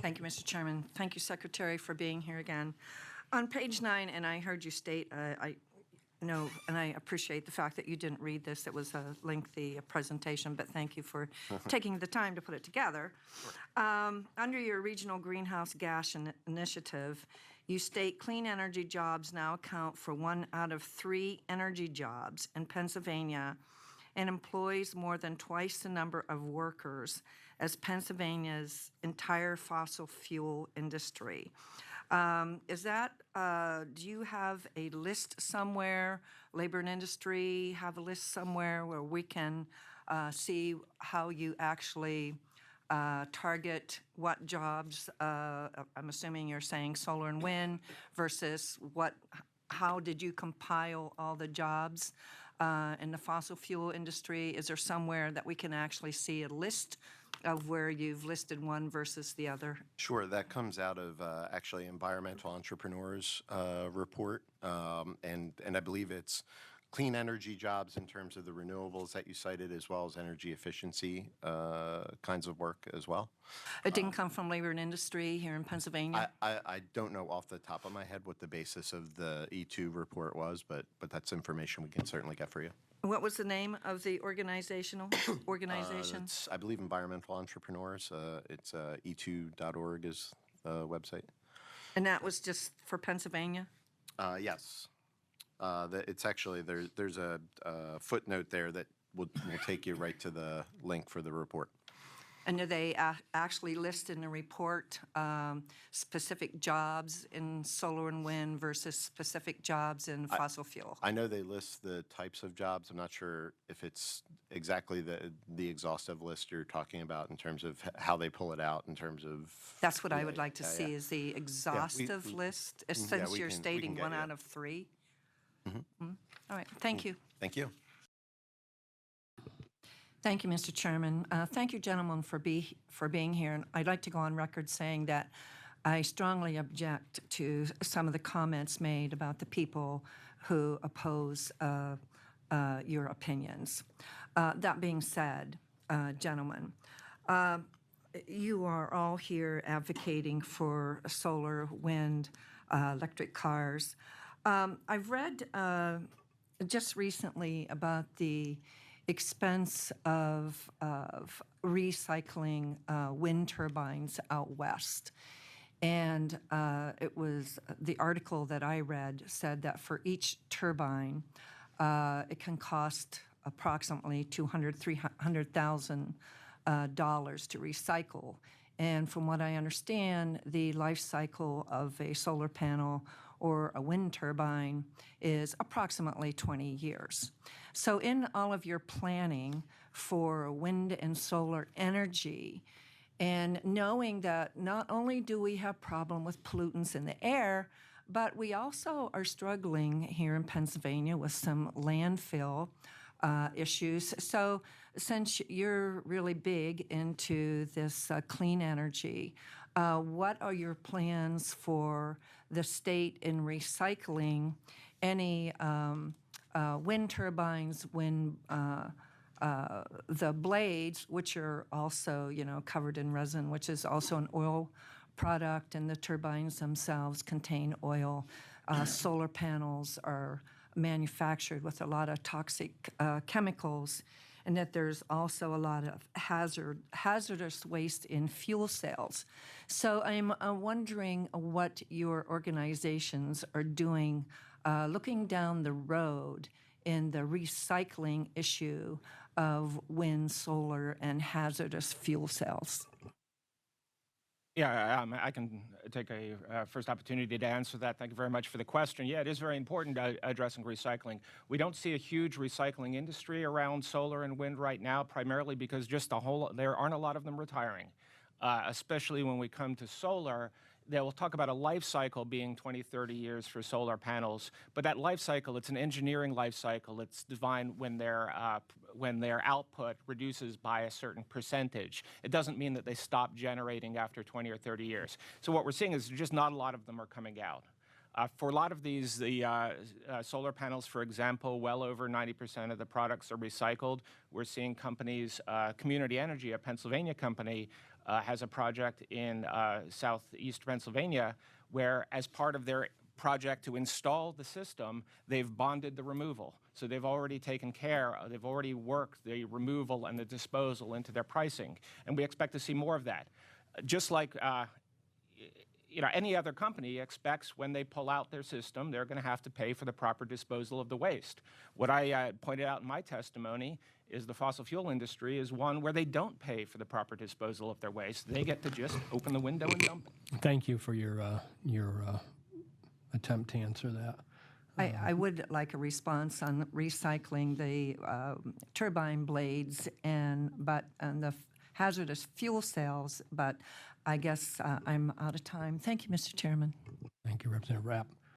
Thank you, Mr. Chairman. Thank you, Secretary, for being here again. On page 9, and I heard you state, I know, and I appreciate the fact that you didn't read this. It was a lengthy presentation, but thank you for taking the time to put it together. Under your regional greenhouse gas initiative, you state clean energy jobs now account for 1 out of 3 energy jobs in Pennsylvania and employs more than twice the number of workers as Pennsylvania's entire fossil fuel industry. Is that, do you have a list somewhere, labor and industry have a list somewhere where we can see how you actually target what jobs, I'm assuming you're saying solar and wind versus how did you compile all the jobs in the fossil fuel industry? Is there somewhere that we can actually see a list of where you've listed one versus the other? Sure, that comes out of actually Environmental Entrepreneurs report, and I believe it's clean energy jobs in terms of the renewables that you cited, as well as energy efficiency kinds of work as well. It didn't come from labor and industry here in Pennsylvania? I don't know off the top of my head what the basis of the E2 report was, but that's information we can certainly get for you. What was the name of the organization? It's, I believe, Environmental Entrepreneurs. It's e2.org is the website. And that was just for Pennsylvania? Yes. It's actually, there's a footnote there that will take you right to the link for the report. And do they actually list in the report specific jobs in solar and wind versus specific jobs in fossil fuel? I know they list the types of jobs. I'm not sure if it's exactly the exhaustive list you're talking about in terms of how they pull it out in terms of... That's what I would like to see is the exhaustive list, since you're stating 1 out of 3. All right, thank you. Thank you. Thank you, Mr. Chairman. Thank you, gentlemen, for being here. And I'd like to go on record saying that I strongly object to some of the comments made about the people who oppose your opinions. That being said, gentlemen, you are all here advocating for solar, wind, electric cars. I've read just recently about the expense of recycling wind turbines out west. And it was the article that I read said that for each turbine, it can cost approximately $300,000 to recycle. And from what I understand, the life cycle of a solar panel or a wind turbine is approximately 20 years. So in all of your planning for wind and solar energy, and knowing that not only do we have problem with pollutants in the air, but we also are struggling here in Pennsylvania with some landfill issues. So since you're really big into this clean energy, what are your plans for the state in recycling any wind turbines when the blades, which are also, covered in resin, which is also an oil product, and the turbines themselves contain oil. Solar panels are manufactured with a lot of toxic chemicals, and that there's also a lot of hazardous waste in fuel cells. So I'm wondering what your organizations are doing looking down the road in the recycling issue of wind, solar, and hazardous fuel cells. Yeah, I can take a first opportunity to answer that. Thank you very much for the question. Yeah, it is very important addressing recycling. We don't see a huge recycling industry around solar and wind right now, primarily because just there aren't a lot of them retiring, especially when we come to solar. They will talk about a life cycle being 20, 30 years for solar panels, but that life cycle, it's an engineering life cycle. It's defined when their output reduces by a certain percentage. It doesn't mean that they stop generating after 20 or 30 years. So what we're seeing is just not a lot of them are coming out. For a lot of these, the solar panels, for example, well over 90% of the products are recycled. We're seeing companies, Community Energy, a Pennsylvania company, has a project in southeast Pennsylvania where, as part of their project to install the system, they've bonded the removal. So they've already taken care, they've already worked the removal and the disposal into their pricing. And we expect to see more of that. Just like any other company expects when they pull out their system, they're going to have to pay for the proper disposal of the waste. What I pointed out in my testimony is the fossil fuel industry is one where they don't pay for the proper disposal of their waste. They get to just open the window and dump it. Thank you for your attempt to answer that. I would like a response on recycling the turbine blades and the hazardous fuel cells, but I guess I'm out of time. Thank you, Mr. Chairman. Thank you, Representative Rapp.